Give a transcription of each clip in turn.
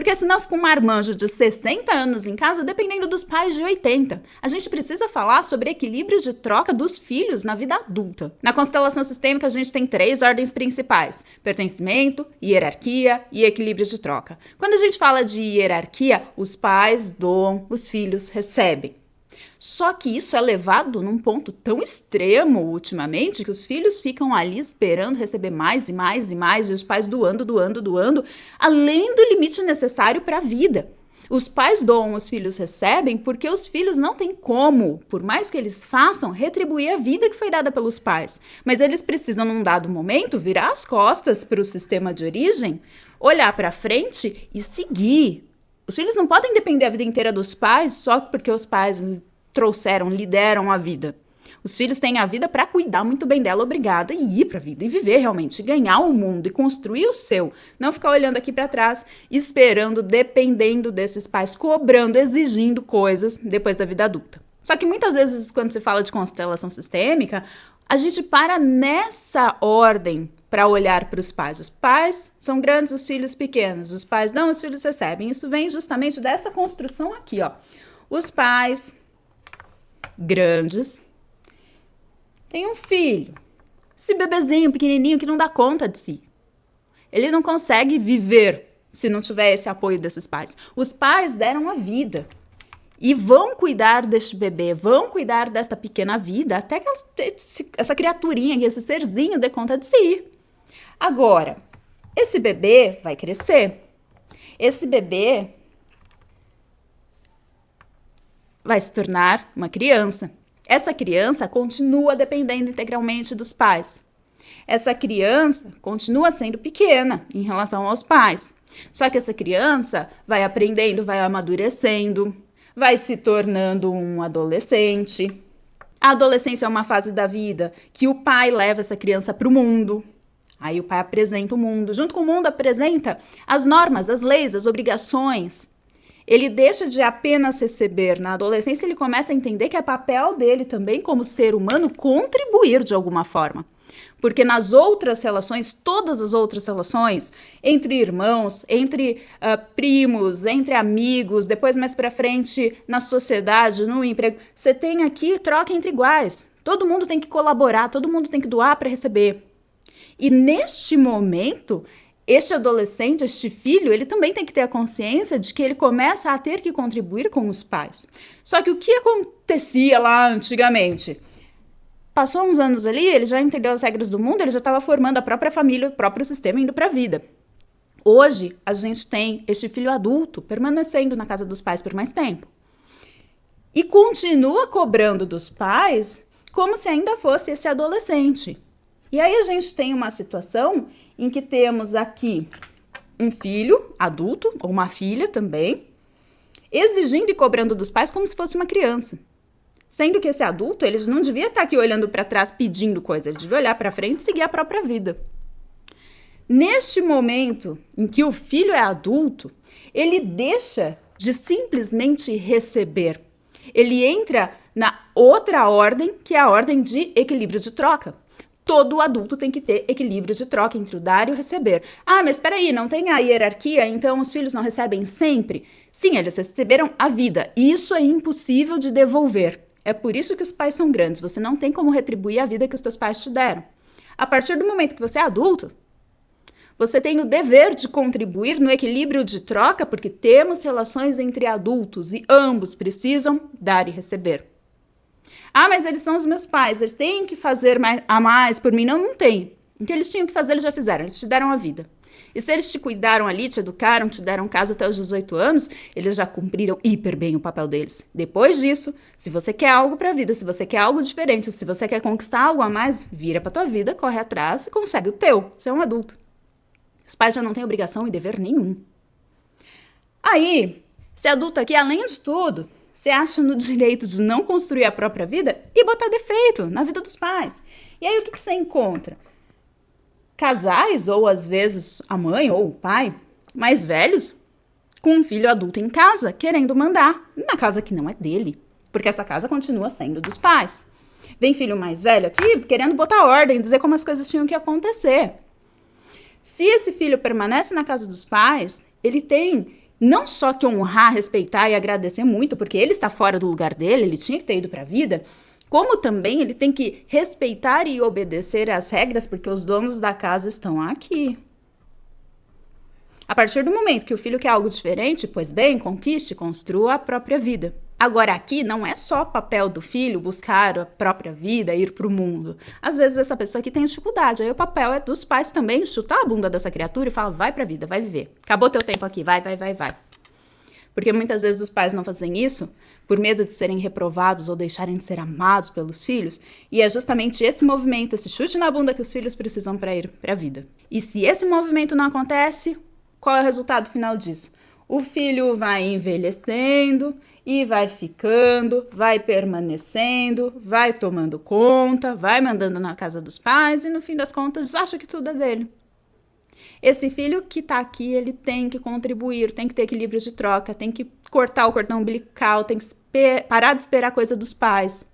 Porque senão fica um marmanjo de 60 anos em casa dependendo dos pais de 80. A gente precisa falar sobre equilíbrio de troca dos filhos na vida adulta. Na constelação sistêmica a gente tem 3 ordens principais: pertencimento, hierarquia e equilíbrio de troca. Quando a gente fala de hierarquia, os pais doam, os filhos recebem. Só que isso é levado num ponto tão extremo ultimamente que os filhos ficam ali esperando receber mais e mais e mais e os pais doando, além do limite necessário para a vida. Os pais doam, os filhos recebem porque os filhos não têm como, por mais que eles façam, retribuir a vida que foi dada pelos pais. Mas eles precisam, num dado momento, virar as costas para o sistema de origem, olhar para frente e seguir. Os filhos não podem depender a vida inteira dos pais só porque os pais lideram a vida. Os filhos têm a vida para cuidar muito bem dela, obrigada, e ir para a vida, e viver realmente, ganhar o mundo e construir o seu. Não ficar olhando aqui para trás, esperando, dependendo desses pais, cobrando, exigindo coisas depois da vida adulta. Só que muitas vezes, quando se fala de constelação sistêmica, a gente para nessa ordem para olhar para os pais. Os pais são grandes, os filhos pequenos. Os pais não, os filhos recebem. Isso vem justamente dessa construção aqui, ó. Os pais grandes, tem um filho, esse bebezinho pequenininho que não dá conta de si. Ele não consegue viver se não tiver esse apoio desses pais. Os pais deram a vida e vão cuidar deste bebê, vão cuidar desta pequena vida até que essa criaturinha, esse serzinho dê conta de si. Agora, esse bebê vai crescer. Esse bebê vai se tornar uma criança. Essa criança continua dependendo integralmente dos pais. Essa criança continua sendo pequena em relação aos pais. Só que essa criança vai aprendendo, vai amadurecendo, vai se tornando um adolescente. A adolescência é uma fase da vida que o pai leva essa criança para o mundo. Aí o pai apresenta o mundo. Junto com o mundo apresenta as normas, as leis, as obrigações. Ele deixa de apenas receber. Na adolescência, ele começa a entender que é papel dele também, como ser humano, contribuir de alguma forma. Porque nas outras relações, todas as outras relações, entre irmãos, entre primos, entre amigos, depois mais pra frente, na sociedade, no emprego, você tem aqui troca entre iguais. Todo mundo tem que colaborar, todo mundo tem que doar para receber. E neste momento, este adolescente, este filho, ele também tem que ter a consciência de que ele começa a ter que contribuir com os pais. Só que o que acontecia lá antigamente? Passou uns anos ali, ele já entendeu as regras do mundo, ele já estava formando a própria família, o próprio sistema, indo para a vida. Hoje, a gente tem este filho adulto permanecendo na casa dos pais por mais tempo. E continua cobrando dos pais como se ainda fosse esse adolescente. E aí a gente tem uma situação em que temos aqui um filho adulto, ou uma filha também, exigindo e cobrando dos pais como se fosse uma criança. Sendo que esse adulto, ele não devia estar aqui olhando para trás pedindo coisa, ele devia olhar para frente e seguir a própria vida. Neste momento em que o filho é adulto, ele deixa de simplesmente receber. Ele entra na outra ordem, que é a ordem de equilíbrio de troca. Todo adulto tem que ter equilíbrio de troca entre o dar e o receber. Ah, mas espera aí, não tem a hierarquia, então os filhos não recebem sempre? Sim, eles receberam a vida. Isso é impossível de devolver. É por isso que os pais são grandes. Você não tem como retribuir a vida que os teus pais te deram. A partir do momento que você é adulto, você tem o dever de contribuir no equilíbrio de troca, porque temos relações entre adultos e ambos precisam dar e receber. Ah, mas eles são os meus pais, eles têm que fazer a mais por mim. Não, não tem. O que eles tinham que fazer, eles já fizeram, eles te deram a vida. E se eles te cuidaram ali, te educaram, te deram casa até os 18 anos, eles já cumpriram hiper bem o papel deles. Depois disso, se você quer algo pra vida, se você quer algo diferente, se você quer conquistar algo a mais, vira pra tua vida, corre atrás e consegue o teu. Você é um adulto. Os pais já não têm obrigação e dever nenhum. Aí, esse adulto aqui, além de tudo, você acha no direito de não construir a própria vida e botar defeito na vida dos pais. E aí o que você encontra? Casais, ou às vezes a mãe ou o pai, mais velhos, com um filho adulto em casa, querendo mandar na casa que não é dele. Porque essa casa continua sendo dos pais. Vem filho mais velho aqui querendo botar ordem, dizer como as coisas tinham que acontecer. Se esse filho permanece na casa dos pais, ele tem não só que honrar, respeitar e agradecer muito, porque ele está fora do lugar dele, ele tinha que ter ido para a vida, como também ele tem que respeitar e obedecer às regras, porque os donos da casa estão aqui. A partir do momento que o filho quer algo diferente, pois bem, conquiste, construa a própria vida. Agora, aqui não é só papel do filho buscar a própria vida, ir para o mundo. Às vezes essa pessoa aqui tem dificuldade, aí o papel é dos pais também chutar a bunda dessa criatura e falar, vai para a vida, vai viver. Acabou teu tempo aqui, vai. Porque muitas vezes os pais não fazem isso por medo de serem reprovados ou deixarem de ser amados pelos filhos, e é justamente esse movimento, esse chute na bunda que os filhos precisam para ir para a vida. E se esse movimento não acontece, qual é o resultado final disso? O filho vai envelhecendo e vai ficando, vai permanecendo, vai tomando conta, vai mandando na casa dos pais e no fim das contas acha que tudo é dele. Esse filho que tá aqui, ele tem que contribuir, tem que ter equilíbrio de troca, tem que cortar o cordão umbilical, tem que parar de esperar coisa dos pais.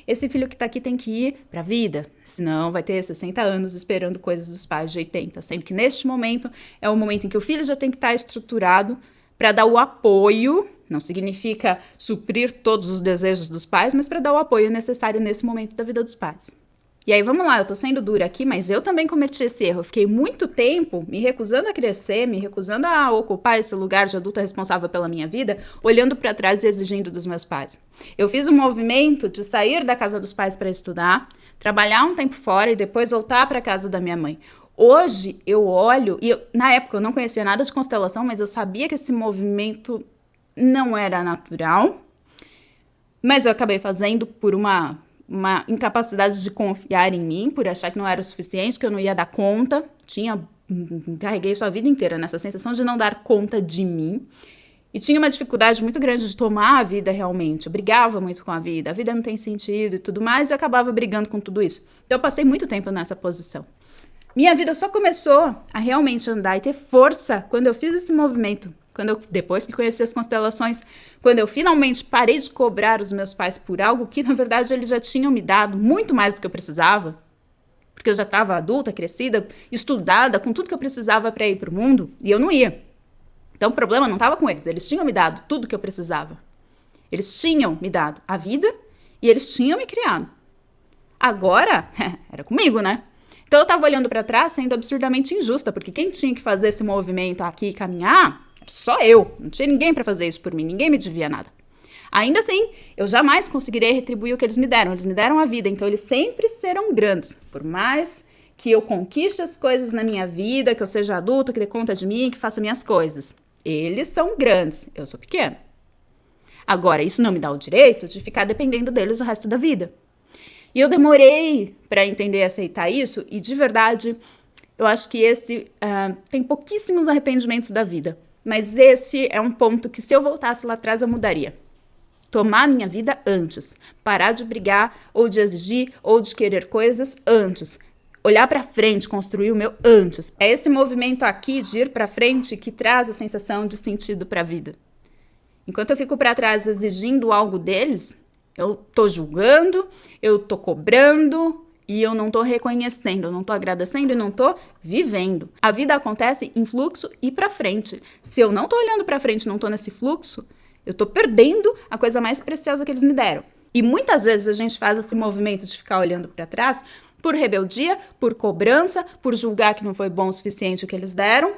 Esse filho que tá aqui tem que ir pra vida, senão vai ter 60 anos esperando coisas dos pais de 80, sendo que neste momento é o momento em que o filho já tem que estar estruturado para dar o apoio, não significa suprir todos os desejos dos pais, mas para dar o apoio necessário nesse momento da vida dos pais. E aí, vamos lá, eu tô sendo dura aqui, mas eu também cometi esse erro. Eu fiquei muito tempo me recusando a crescer, me recusando a ocupar esse lugar de adulta responsável pela minha vida, olhando para trás e exigindo dos meus pais. Eu fiz um movimento de sair da casa dos pais para estudar, trabalhar um tempo fora e depois voltar para a casa da minha mãe. Hoje eu olho, na época eu não conhecia nada de constelação, mas eu sabia que esse movimento não era natural, mas eu acabei fazendo por uma incapacidade de confiar em mim, por achar que não era o suficiente, que eu não ia dar conta. Carreguei sua vida inteira nessa sensação de não dar conta de mim. E tinha uma dificuldade muito grande de tomar a vida realmente. Eu brigava muito com a vida não tem sentido e tudo mais, e eu acabava brigando com tudo isso. Então eu passei muito tempo nessa posição. Minha vida só começou a realmente andar e ter força quando eu fiz esse movimento. Depois que conheci as constelações, quando eu finalmente parei de cobrar os meus pais por algo que, na verdade, eles já tinham me dado muito mais do que eu precisava, porque eu já estava adulta, crescida, estudada, com tudo que eu precisava para ir para o mundo, e eu não ia. Então, o problema não estava com eles tinham me dado tudo que eu precisava. Eles tinham me dado a vida e eles tinham me criado. Agora, era comigo, né? Então, eu estava olhando para trás sendo absurdamente injusta, porque quem tinha que fazer esse movimento aqui e caminhar... Só eu, não tinha ninguém para fazer isso por mim, ninguém me devia nada. Ainda assim, eu jamais conseguirei retribuir o que eles me deram a vida, então eles sempre serão grandes. Por mais que eu conquiste as coisas na minha vida, que eu seja adulto, que dê conta de mim, que faça minhas coisas. Eles são grandes, eu sou pequena. Agora, isso não me dá o direito de ficar dependendo deles o resto da vida. E eu demorei para entender e aceitar isso, e de verdade, eu acho que esse tem pouquíssimos arrependimentos da vida. Mas esse é um ponto que se eu voltasse lá atrás eu mudaria. Tomar minha vida antes. Parar de brigar ou de exigir ou de querer coisas antes. Olhar para frente, construir o meu antes. É esse movimento aqui de ir para frente que traz a sensação de sentido para a vida. Enquanto eu fico para trás exigindo algo deles, eu tô julgando, eu tô cobrando... E eu não tô reconhecendo, eu não tô agradecendo e não tô vivendo. A vida acontece em fluxo e pra frente. Se eu não tô olhando pra frente, não tô nesse fluxo, eu tô perdendo a coisa mais preciosa que eles me deram. E muitas vezes a gente faz esse movimento de ficar olhando pra trás por rebeldia, por cobrança, por julgar que não foi bom o suficiente o que eles deram.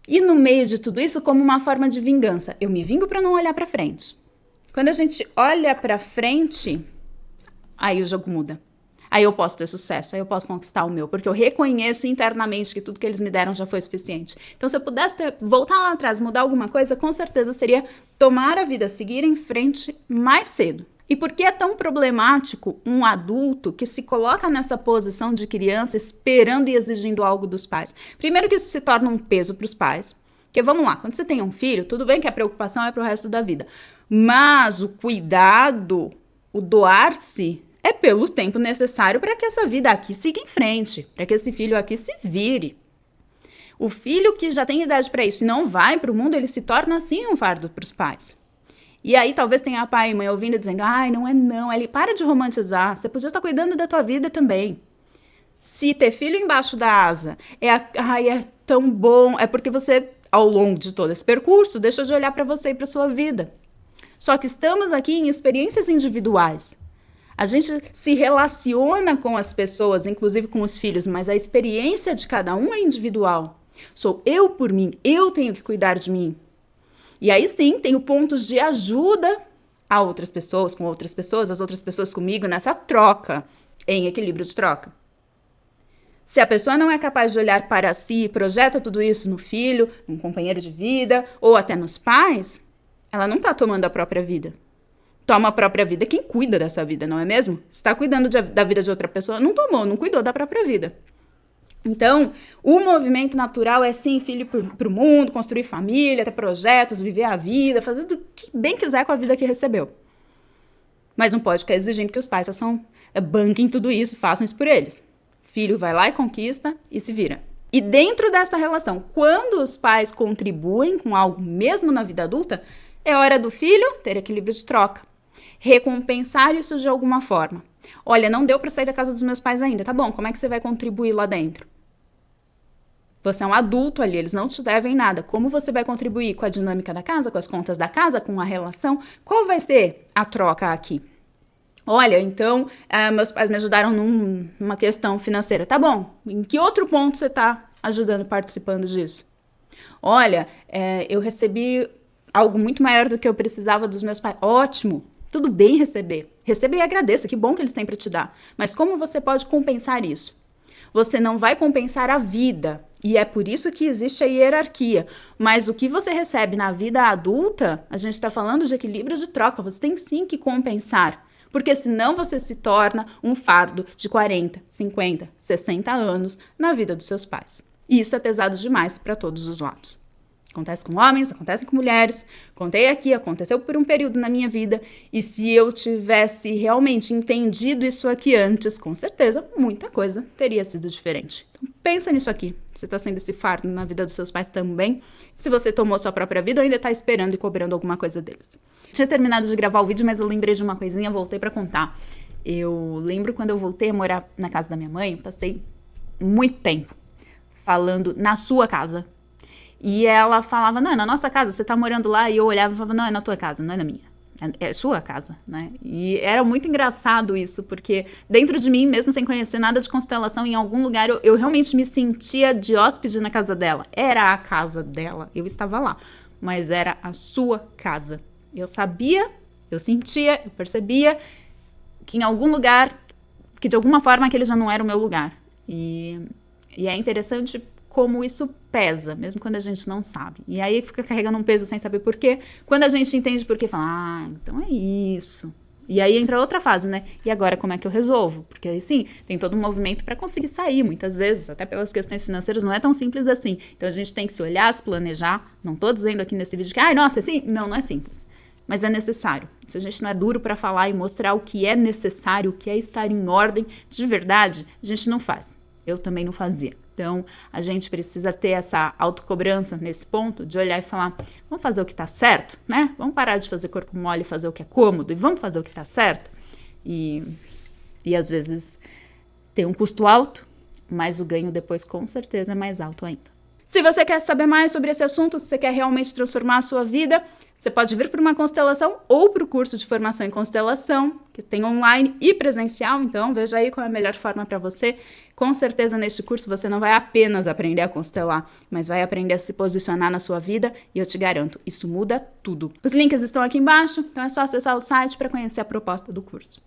E no meio de tudo isso, como uma forma de vingança. Eu me vingo pra não olhar pra frente. Quando a gente olha pra frente, aí o jogo muda. Aí eu posso ter sucesso, aí eu posso conquistar o meu, porque eu reconheço internamente que tudo que eles me deram já foi suficiente. Então, se eu pudesse voltar lá atrás, mudar alguma coisa, com certeza seria tomar a vida, seguir em frente mais cedo. E por que é tão problemático um adulto que se coloca nessa posição de criança esperando e exigindo algo dos pais? Primeiro que isso se torna um peso para os pais. Porque vamos lá, quando você tem um filho, tudo bem que a preocupação é para o resto da vida. Mas o cuidado, o doar-se, é pelo tempo necessário para que essa vida aqui siga em frente, para que esse filho aqui se vire. O filho que já tem idade para isso e não vai para o mundo, ele se torna assim um fardo para os pais. E aí talvez tenha pai e mãe ouvindo e dizendo, ai, não é não, ele para de romantizar, você podia estar cuidando da tua vida também. Se ter filho embaixo da asa é tão bom, é porque você ao longo de todo esse percurso, deixa de olhar para você e para sua vida. Só que estamos aqui em experiências individuais. A gente se relaciona com as pessoas, inclusive com os filhos, mas a experiência de cada um é individual. Sou eu por mim, eu tenho que cuidar de mim. E aí sim, tenho pontos de ajuda a outras pessoas, com outras pessoas, as outras pessoas comigo, nessa troca, em equilíbrio de troca. Se a pessoa não é capaz de olhar para si e projeta tudo isso no filho, num companheiro de vida, ou até nos pais, ela não está tomando a própria vida. Toma a própria vida quem cuida dessa vida, não é mesmo? Se está cuidando da vida de outra pessoa, não tomou, não cuidou da própria vida. Então, o movimento natural é sim, filho para o mundo, construir família, ter projetos, viver a vida, fazer o que bem quiser com a vida que recebeu. Mas não pode ficar exigindo que os pais banquem tudo isso, façam isso por eles. Filho vai lá e conquista e se vira. E dentro dessa relação, quando os pais contribuem com algo mesmo na vida adulta, é hora do filho ter equilíbrio de troca. Recompensar isso de alguma forma. Olha, não deu para sair da casa dos meus pais ainda, tá bom, como é que você vai contribuir lá dentro? Você é um adulto ali, eles não te devem nada. Como você vai contribuir com a dinâmica da casa, com as contas da casa, com a relação? Qual vai ser a troca aqui? Olha, então, meus pais me ajudaram numa questão financeira. Tá bom, em que outro ponto você está ajudando, participando disso? Olha, eu recebi algo muito maior do que eu precisava dos meus pais. Ótimo, tudo bem receber. Receba e agradeça, que bom que eles têm para te dar. Mas como você pode compensar isso? Você não vai compensar a vida, e é por isso que existe a hierarquia. Mas o que você recebe na vida adulta, a gente está falando de equilíbrio de troca, você tem sim que compensar. Porque senão você se torna um fardo de 40, 50, 60 anos na vida dos seus pais. E isso é pesado demais para todos os lados. Acontece com homens, acontece com mulheres. Contei aqui, aconteceu por um período na minha vida. E se eu tivesse realmente entendido isso aqui antes, com certeza, muita coisa teria sido diferente. Então, pensa nisso aqui. Você está sendo esse fardo na vida dos seus pais também? Se você tomou sua própria vida ou ainda está esperando e cobrando alguma coisa deles? Tinha terminado de gravar o vídeo, mas eu lembrei de uma coisinha, voltei para contar. Eu lembro quando eu voltei a morar na casa da minha mãe, passei muito tempo falando na sua casa. E ela falava, não, é na nossa casa, você tá morando lá. E eu olhava e falava, não, é na tua casa, não é na minha. É sua casa, né? E era muito engraçado isso, porque dentro de mim, mesmo sem conhecer nada de constelação, em algum lugar eu realmente me sentia de hóspede na casa dela. Era a casa dela, eu estava lá, mas era a sua casa. Eu sabia, eu sentia, eu percebia que em algum lugar, que de alguma forma aquele já não era o meu lugar. E é interessante como isso pesa, mesmo quando a gente não sabe. E aí fica carregando um peso sem saber por quê. Quando a gente entende por quê, fala, então é isso. E aí entra outra fase, né? E agora como é que eu resolvo? Porque aí sim, tem todo um movimento para conseguir sair, muitas vezes, até pelas questões financeiras, não é tão simples assim. Então a gente tem que se olhar, se planejar. Não tô dizendo aqui nesse vídeo que, nossa, é sim? Não, não é simples. Mas é necessário. Se a gente não é duro para falar e mostrar o que é necessário, o que é estar em ordem de verdade, a gente não faz. Eu também não fazia. Então, a gente precisa ter essa autocobrança nesse ponto de olhar e falar, vamos fazer o que tá certo, né? Vamos parar de fazer corpo mole e fazer o que é cômodo e vamos fazer o que tá certo. E às vezes tem um custo alto, mas o ganho depois com certeza é mais alto ainda. Se você quer saber mais sobre esse assunto, se você quer realmente transformar a sua vida, você pode vir para uma constelação ou para o curso de formação em constelação, que tem online e presencial, então veja aí qual é a melhor forma para você. Com certeza neste curso você não vai apenas aprender a constelar, mas vai aprender a se posicionar na sua vida e eu te garanto, isso muda tudo. Os links estão aqui embaixo, então é só acessar o site para conhecer a proposta do curso.